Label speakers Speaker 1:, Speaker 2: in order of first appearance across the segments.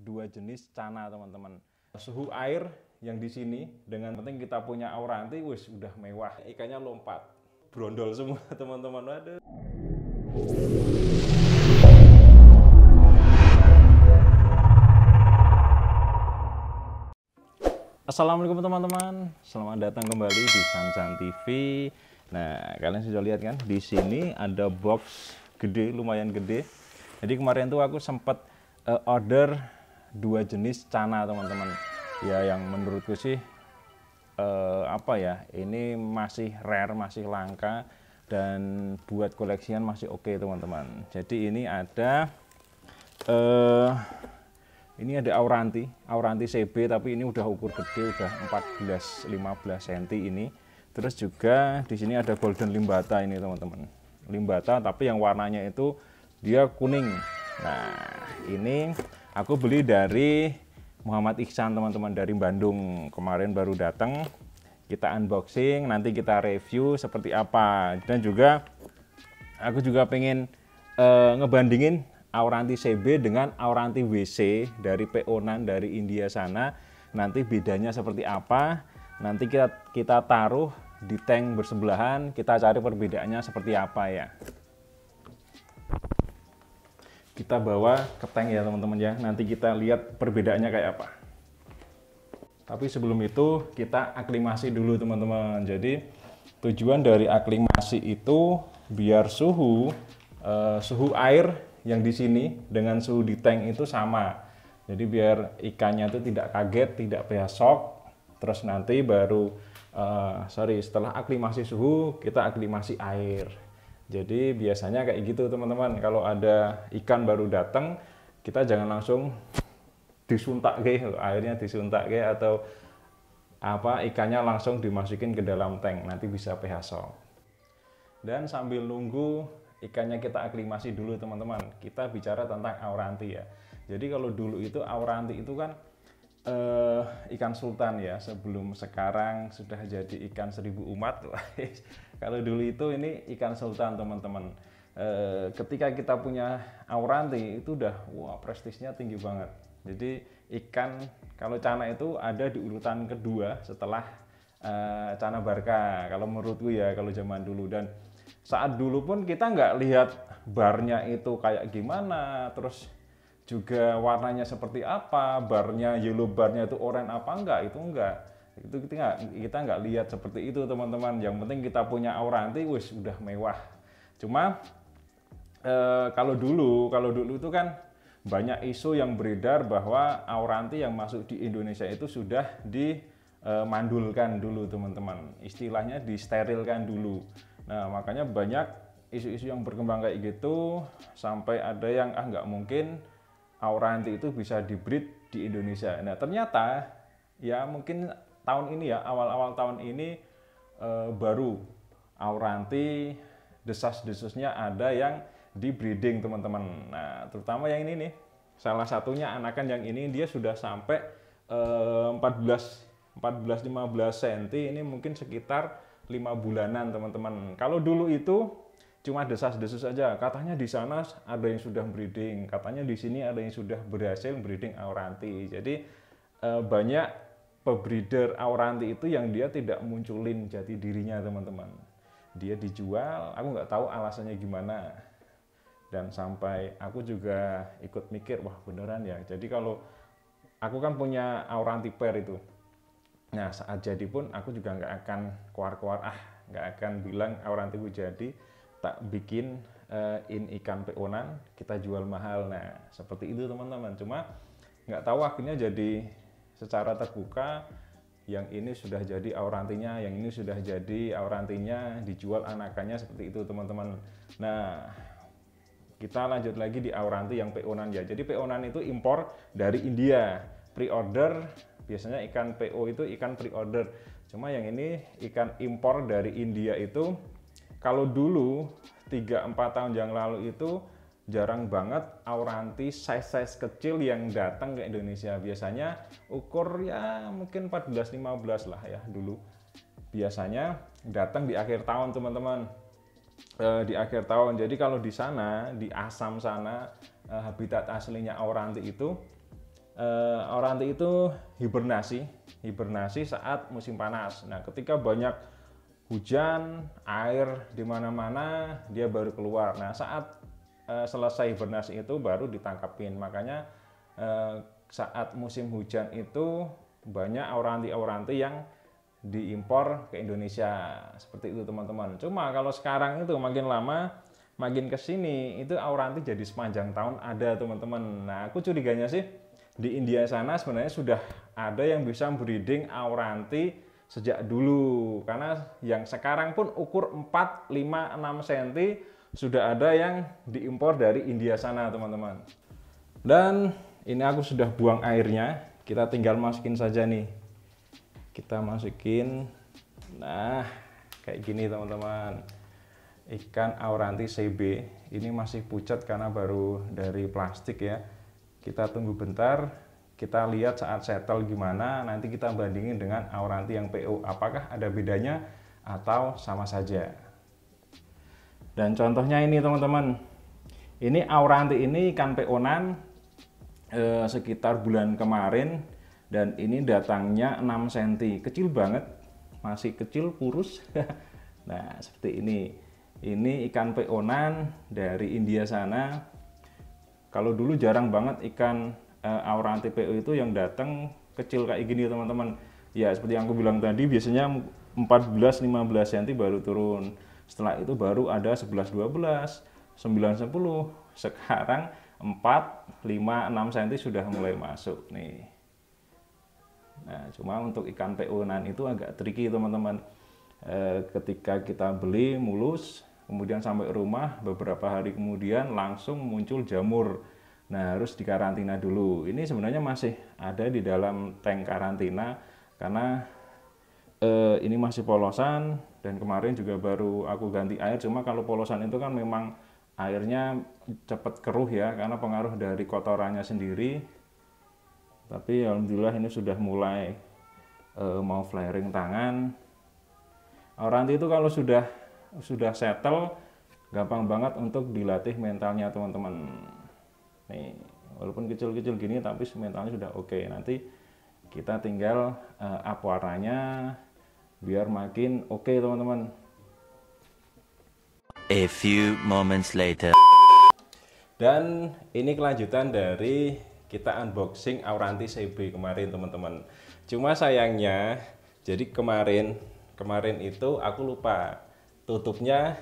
Speaker 1: dua jenis cana teman-teman. Suhu air yang di sini dengan penting kita punya auranti, wis udah mewah. Ikannya lompat, brondol semua teman-teman. Waduh. Assalamualaikum teman-teman, selamat datang kembali di Sansan TV. Nah, kalian sudah lihat kan, di sini ada box gede, lumayan gede. Jadi kemarin tuh aku sempat order dua jenis cana teman-teman. Ya, yang menurutku sih ini masih rare, masih langka, dan buat koleksian masih oke teman-teman. Jadi ini ada Auranti CB, tapi ini udah ukur gede, udah 14-15 cm ini. Terus juga di sini ada golden limbata ini teman-teman. Limbata tapi yang warnanya itu dia kuning. Nah, ini aku beli dari Muhammad Ihsan teman-teman, dari Bandung. Kemarin baru datang. Kita unboxing, nanti kita review seperti apa. Dan juga aku juga pengen ngebandingin Auranti CB dengan Auranti WC dari PO-nan dari India sana. Nanti bedanya seperti apa, nanti kita taruh di tank bersebelahan, kita cari perbedaannya seperti apa ya. Kita bawa ke tank ya teman-teman ya, nanti kita lihat perbedaannya kayak apa. Tapi sebelum itu kita aklimasi dulu teman-teman. Jadi tujuan dari aklimasi itu biar suhu air yang di sini dengan suhu di tank itu sama. Jadi biar ikannya itu tidak kaget, tidak besok. Terus nanti baru setelah aklimasi suhu kita aklimasi air. Jadi biasanya kayak gitu teman-teman. Kalau ada ikan baru datang, kita jangan langsung disuntak airnya disuntak atau ikannya langsung dimasukin ke dalam tank, nanti bisa pH shock. Dan sambil nunggu ikannya kita aklimasi dulu teman-teman, kita bicara tentang Auranti ya. Jadi kalau dulu itu Auranti itu kan ikan sultan ya, sebelum sekarang sudah jadi ikan 1000 umat. Kalau dulu itu ini ikan sultan teman-teman. Ketika kita punya Auranti itu udah prestisnya tinggi banget. Jadi ikan kalau cana itu ada di urutan kedua setelah cana barka kalau menurutku ya, kalau zaman dulu. Dan saat dulu pun kita nggak lihat barnya itu kayak gimana, terus juga warnanya seperti apa, barnya yellow barnya itu oranye apa enggak, itu kita nggak lihat seperti itu teman-teman. Yang penting kita punya Auranti, wis udah mewah. Cuma kalau dulu itu kan banyak isu yang beredar bahwa Auranti yang masuk di Indonesia itu sudah dimandulkan dulu teman-teman, istilahnya disterilkan dulu. Nah, makanya banyak isu-isu yang berkembang kayak gitu, sampai ada yang nggak mungkin Auranti itu bisa di-breed di Indonesia. Nah, ternyata ya mungkin tahun ini ya, awal-awal tahun ini baru Auranti desas-desusnya ada yang di-breeding teman-teman. Nah, terutama yang ini nih, salah satunya anakan yang ini dia sudah sampai 14-15 cm, ini mungkin sekitar 5 bulanan teman-teman. Kalau dulu itu cuma desas-desus saja, katanya di sana ada yang sudah breeding, katanya di sini ada yang sudah berhasil breeding Auranti. Jadi banyak pebreeder Auranti itu yang dia tidak munculin jati dirinya teman-teman. Dia dijual, aku nggak tahu alasannya gimana. Dan sampai aku juga ikut mikir, wah beneran ya. Jadi kalau aku kan punya Auranti pair itu. Nah, saat jadi pun aku juga nggak akan keluar-keluar, nggak akan bilang Aurantiku jadi, tak bikin ikan PO-nan, kita jual mahal. Nah, seperti itu teman-teman. Cuma nggak tahu akhirnya jadi secara terbuka, yang ini sudah jadi Aurantinya, yang ini sudah jadi Aurantinya, dijual anakannya seperti itu teman-teman. Nah, kita lanjut lagi di Auranti yang PO-nan ya. Jadi PO-nan itu impor dari India, pre-order. Biasanya ikan PO itu ikan pre-order. Cuma yang ini ikan impor dari India itu, kalau dulu 3-4 tahun yang lalu itu jarang banget Auranti size kecil yang datang ke Indonesia. Biasanya ukur ya mungkin 14-15 lah ya dulu. Biasanya datang di akhir tahun teman-teman. Di akhir tahun. Jadi kalau di sana, di Assam sana, habitat aslinya Auranti itu Auranti itu hibernasi saat musim panas. Nah, ketika banyak hujan, air di mana-mana, dia baru keluar. Nah, saat selesai hibernasi itu baru ditangkapin. Makanya saat musim hujan itu banyak auranti-auranti yang diimpor ke Indonesia. Seperti itu teman-teman. Cuma kalau sekarang itu makin lama makin kesini itu auranti jadi sepanjang tahun ada teman-teman. Nah, aku curiganya sih di India sana sebenarnya sudah ada yang bisa breeding auranti sejak dulu, karena yang sekarang pun ukur 4, 5, 6 cm sudah ada yang diimpor dari India sana teman-teman. Dan ini aku sudah buang airnya, kita tinggal masukin saja nih, kita masukin. Nah, kayak gini teman-teman, ikan auranti CB ini masih pucat karena baru dari plastik ya. Kita tunggu bentar, kita lihat saat settle gimana, nanti kita bandingin dengan auranti yang PO, apakah ada bedanya atau sama saja. Dan contohnya ini teman-teman, ini auranti ini ikan PO-nan sekitar bulan kemarin, dan ini datangnya 6 cm, kecil banget, masih kecil, kurus. Nah, seperti ini ikan PO-nan dari India sana. Kalau dulu jarang banget ikan auranti PO itu yang datang kecil kayak gini teman-teman. Ya seperti yang aku bilang tadi, biasanya 14-15 cm baru turun. Setelah itu baru ada 11-12, 9-10. Sekarang 4, 5, 6 cm sudah mulai masuk nih. Nah, cuma untuk ikan PO-nan itu agak tricky teman-teman. Ketika kita beli mulus, kemudian sampai rumah beberapa hari kemudian langsung muncul jamur. Nah, harus dikarantina dulu. Ini sebenarnya masih ada di dalam tank karantina karena ini masih polosan, dan kemarin juga baru aku ganti air. Cuma kalau polosan itu kan memang airnya cepat keruh ya, karena pengaruh dari kotorannya sendiri. Tapi alhamdulillah ini sudah mulai mau flaring tangan. Auranti itu kalau sudah settle, gampang banget untuk dilatih mentalnya teman-teman. Nih, walaupun kecil-kecil gini tapi mentalnya sudah oke. Nanti kita tinggal up warnanya biar makin oke teman-teman.
Speaker 2: A few moments later.
Speaker 1: Dan ini kelanjutan dari kita unboxing auranti CB kemarin teman-teman. Cuma sayangnya, jadi kemarin itu aku lupa tutupnya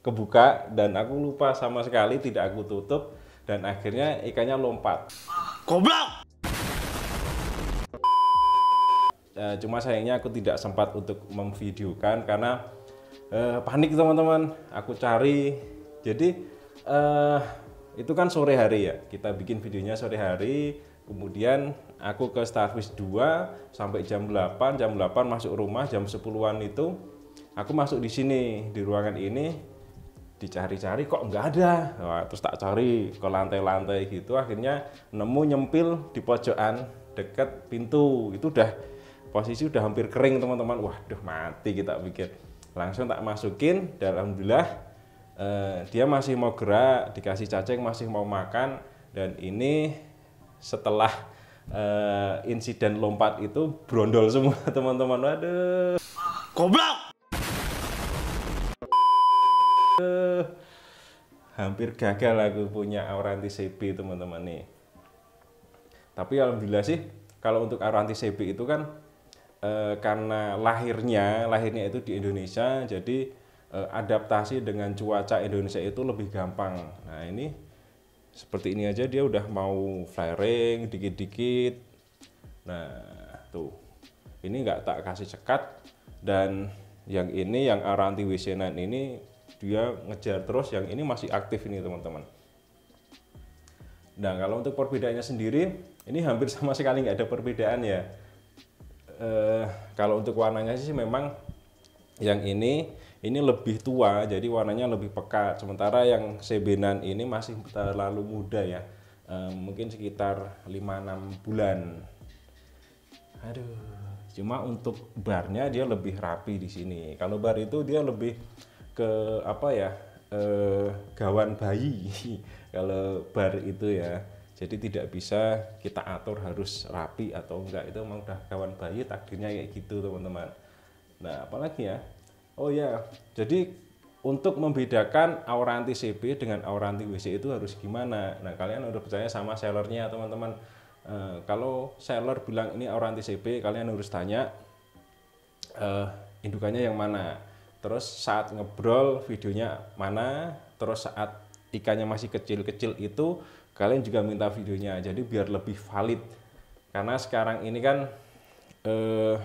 Speaker 1: kebuka, dan aku lupa sama sekali tidak aku tutup, dan akhirnya ikannya lompat.
Speaker 2: Goblok!
Speaker 1: Cuma sayangnya aku tidak sempat untuk memvideokan karena panik teman-teman. Aku cari, jadi itu kan sore hari ya, kita bikin videonya sore hari, kemudian aku ke Starfish 2 sampai jam 8 masuk rumah, jam 10-an itu aku masuk di sini, di ruangan ini, dicari-cari kok nggak ada. Wah, terus tak cari ke lantai-lantai gitu, akhirnya nemu nyempil di pojokan deket pintu. Itu posisi udah hampir kering teman-teman. Waduh, mati kita pikir. Langsung tak masukin, dan alhamdulillah dia masih mau gerak, dikasih cacing masih mau makan. Dan ini setelah insiden lompat itu brondol semua teman-teman. Waduh,
Speaker 2: Goblok!
Speaker 1: hampir gagal aku punya auranti CB teman-teman nih. Tapi alhamdulillah sih, kalau untuk auranti CB itu kan karena lahirnya itu di Indonesia, jadi adaptasi dengan cuaca Indonesia itu lebih gampang. Nah, ini seperti ini aja dia udah mau flaring dikit-dikit. Nah, tuh. Ini nggak tak kasih sekat, dan yang ini yang auranti WC9 ini dia ngejar terus, yang ini masih aktif ini teman-teman. Nah, kalau untuk perbedaannya sendiri, ini hampir sama sekali nggak ada perbedaan ya. Kalau untuk warnanya sih memang yang ini lebih tua, jadi warnanya lebih pekat. Sementara yang CB9 ini masih terlalu muda ya, mungkin sekitar 5-6 bulan. Aduh, cuma untuk barnya dia lebih rapi di sini. Kalau bar itu dia lebih ke apa ya, gawan bayi. Kalau bar itu ya, Jadi tidak bisa kita atur harus rapi atau enggak, itu memang udah kawan bayi takdirnya kayak gitu teman-teman. Nah apalagi ya, oh ya, jadi untuk membedakan aura anti CB dengan aura anti WC itu harus gimana? Nah kalian udah percaya sama sellernya teman-teman. Kalau seller bilang ini aura anti CB, kalian harus tanya indukannya yang mana, terus saat ngebrol videonya mana, terus saat ikannya masih kecil-kecil itu kalian juga minta videonya, jadi biar lebih valid. Karena sekarang ini kan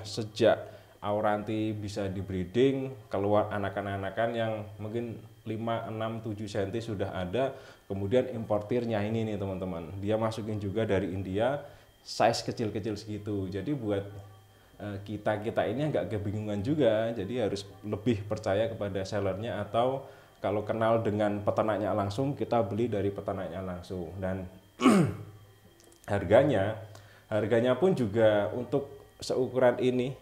Speaker 1: sejak auranti bisa di breeding, keluar anakan-anakan yang mungkin 5, 6, 7 cm sudah ada, kemudian importirnya ini nih teman-teman, dia masukin juga dari India, size kecil-kecil segitu. Jadi buat kita ini agak kebingungan juga, jadi harus lebih percaya kepada sellernya, atau kalau kenal dengan peternaknya langsung, kita beli dari peternaknya langsung. Dan harganya pun juga untuk seukuran ini,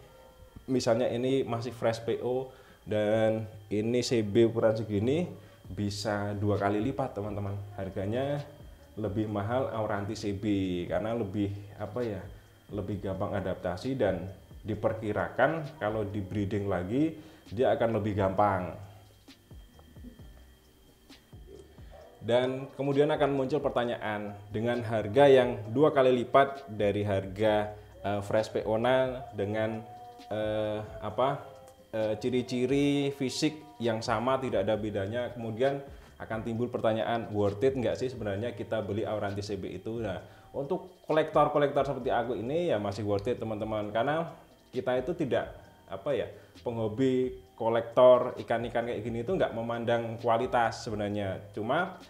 Speaker 1: misalnya ini masih fresh PO dan ini CB ukuran segini, bisa 2 kali lipat teman-teman. Harganya lebih mahal auranti CB karena lebih lebih gampang adaptasi, dan diperkirakan kalau di breeding lagi dia akan lebih gampang. Dan kemudian akan muncul pertanyaan, dengan harga yang 2 kali lipat dari harga fresh PO-na dengan ciri-ciri fisik yang sama, tidak ada bedanya, kemudian akan timbul pertanyaan, worth it nggak sih sebenarnya kita beli auranti CB itu? Nah, untuk kolektor-kolektor seperti aku ini ya masih worth it teman-teman, karena kita itu tidak penghobi kolektor ikan-ikan kayak gini itu nggak memandang kualitas sebenarnya, cuma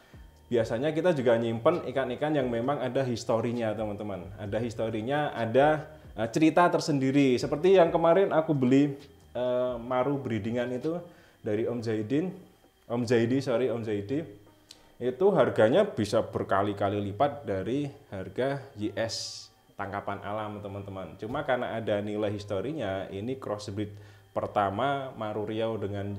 Speaker 1: biasanya kita juga nyimpen ikan-ikan yang memang ada historinya teman-teman, ada historinya, ada cerita tersendiri. Seperti yang kemarin aku beli maru breedingan itu dari Om Zaidi, itu harganya bisa berkali-kali lipat dari harga YS tangkapan alam teman-teman. Cuma karena ada nilai historinya, ini crossbreed pertama Maru Riau dengan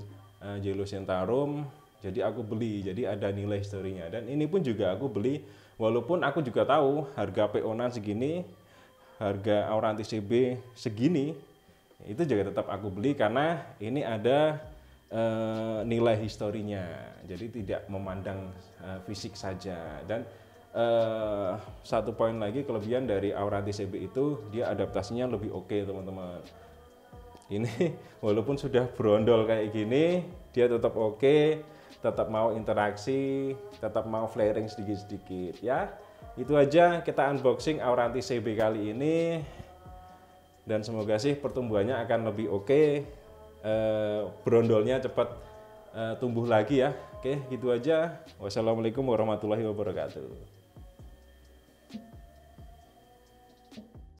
Speaker 1: Yellow Centarum, jadi aku beli, jadi ada nilai historinya. Dan ini pun juga aku beli, walaupun aku juga tahu harga PO-nan segini, harga auranti CB segini, itu juga tetap aku beli karena ini ada nilai historinya, jadi tidak memandang fisik saja. Dan satu poin lagi, kelebihan dari auranti CB itu dia adaptasinya lebih oke teman-teman. Ini walaupun sudah berondol kayak gini, dia tetap oke, tetap mau interaksi, tetap mau flaring sedikit-sedikit ya. Itu aja kita unboxing auranti CB kali ini, dan semoga sih pertumbuhannya akan lebih oke, berondolnya cepat tumbuh lagi ya. Oke, gitu aja. Wassalamualaikum warahmatullahi wabarakatuh.